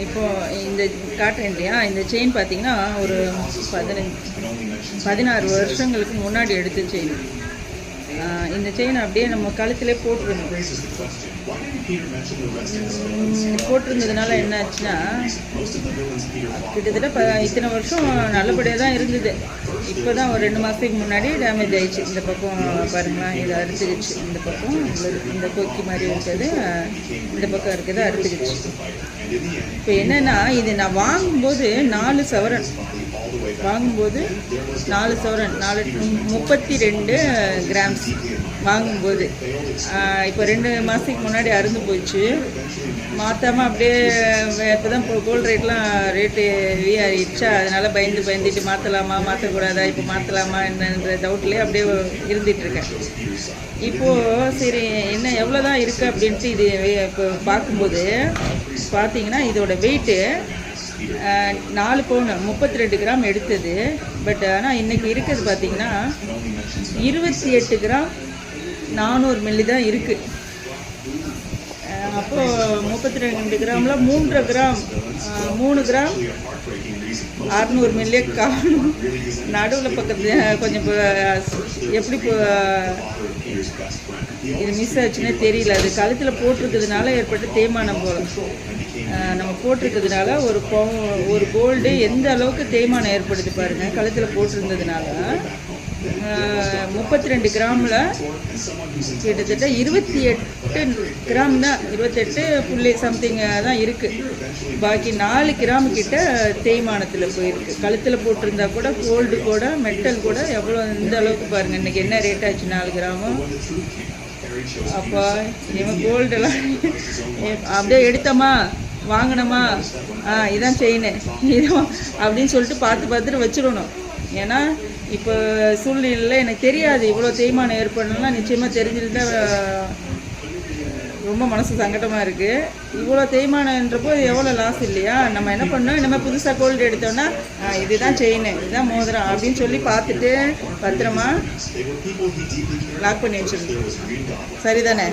இப்போ இந்த காட்டுறேன் இல்லையா, இந்த செயின் பார்த்தீங்கன்னா ஒரு 16 வருஷங்களுக்கு முன்னாடி எடுத்த செயின். இந்த செயின் அப்படியே நம்ம கழுத்திலே போட்டிருந்ததுனால என்ன ஆச்சுன்னா, கிட்டத்தட்ட இத்தனை வருஷம் நல்லபடியாக தான் இருந்தது. இப்போ தான் ஒரு 2 மாதத்துக்கு முன்னாடி டேமேஜ் ஆயிடுச்சு. இந்த பக்கம் பாருங்களேன், இதை அறுத்துக்கிச்சு. இந்த பக்கம் இந்த கொக்கி மாதிரி இருக்கிறது, இந்த பக்கம் இருக்கிறது அறுத்துக்கிச்சு. இப்போ என்னென்னா, இது நான் வாங்கும்போது 4 சவரன் வாங்கும்போது 4 சவரன் 32 கிராம்ஸ் வாங்கும்போது. இப்போ 2 மாதத்துக்கு முன்னாடி அறுந்து போச்சு. மாற்றாமல் அப்படியே இப்போ தான் கோல்டு ரேட்டு ஹெவி ஆகிடுச்சா, அதனால் பயந்துட்டு மாற்றக்கூடாதா, இப்போ மாற்றலாமா என்னன்ற டவுட்லேயே அப்படியே இருந்துகிட்ருக்கேன். இப்போது சரி என்ன எவ்வளோ தான் இருக்குது அப்படின்ட்டு இது இப்போ பார்க்கும்போது பார்த்தீங்கன்னா, இதோட வெயிட்டு 4 பவுன் 32 கிராம் எடுத்தது. பட் ஆனால் இன்றைக்கி இருக்கிறது பார்த்திங்கன்னா 28 கிராம் 400 மில்லி தான் இருக்குது. அப்போது 32 கிராமில் 3 கிராம் 600 மில்லியே காணும். நடுவில் பக்கத்து கொஞ்சம் எப்படி இது மிஸ் ஆச்சுன்னே தெரியல. அது கழுத்தில் போட்டிருக்கிறதுனால ஏற்பட்ட தேய்மானம் போல். நம்ம போட்டிருக்கிறதுனால ஒரு கோல்டு எந்த அளவுக்கு தேய்மானம் ஏற்படுது பாருங்கள். கழுத்தில் போட்டிருந்ததுனால 32 கிராமில் கிட்டத்தட்ட 28 கிராம் தான், 28 புள்ளி சம்திங் தான் இருக்குது. பாக்கி 4 கிராம் கிட்ட தேய்மானத்தில் போயிருக்கு. கழுத்தில் போட்டிருந்தா கூட கோல்டு கூட மெட்டல் கூட எவ்வளோ இந்த அளவுக்கு பாருங்கள். இன்றைக்கி என்ன ரேட் ஆச்சு 4 கிராமும். அப்போ இவன் கோல்டெல்லாம் அப்படியே எடுத்தோமா வாங்கினோமா, இதான் செயின் இதான் அப்படின்னு சொல்லிட்டு பார்த்துட்டு வச்சிடணும். ஏன்னா இப்போ சூழ்நிலையில் எனக்கு தெரியாது இவ்வளோ தேய்மானம் ஏற்படணும்னா நிச்சயமாக தெரிஞ்சுட்டு ரொம்ப மனசு சங்கடமாக இருக்குது. இவ்வளோ தேய்மானன்றப்போ எவ்வளோ லாஸ் இல்லையா. நம்ம என்ன பண்ணோம், இனிமேல் புதுசாக கோல்டு எடுத்தோன்னா இதுதான் செயின் இதுதான் மோதிரம் அப்படின்னு சொல்லி பார்த்துட்டு பத்திரமா லாக் பண்ணி வச்சிடணும். சரிதானே?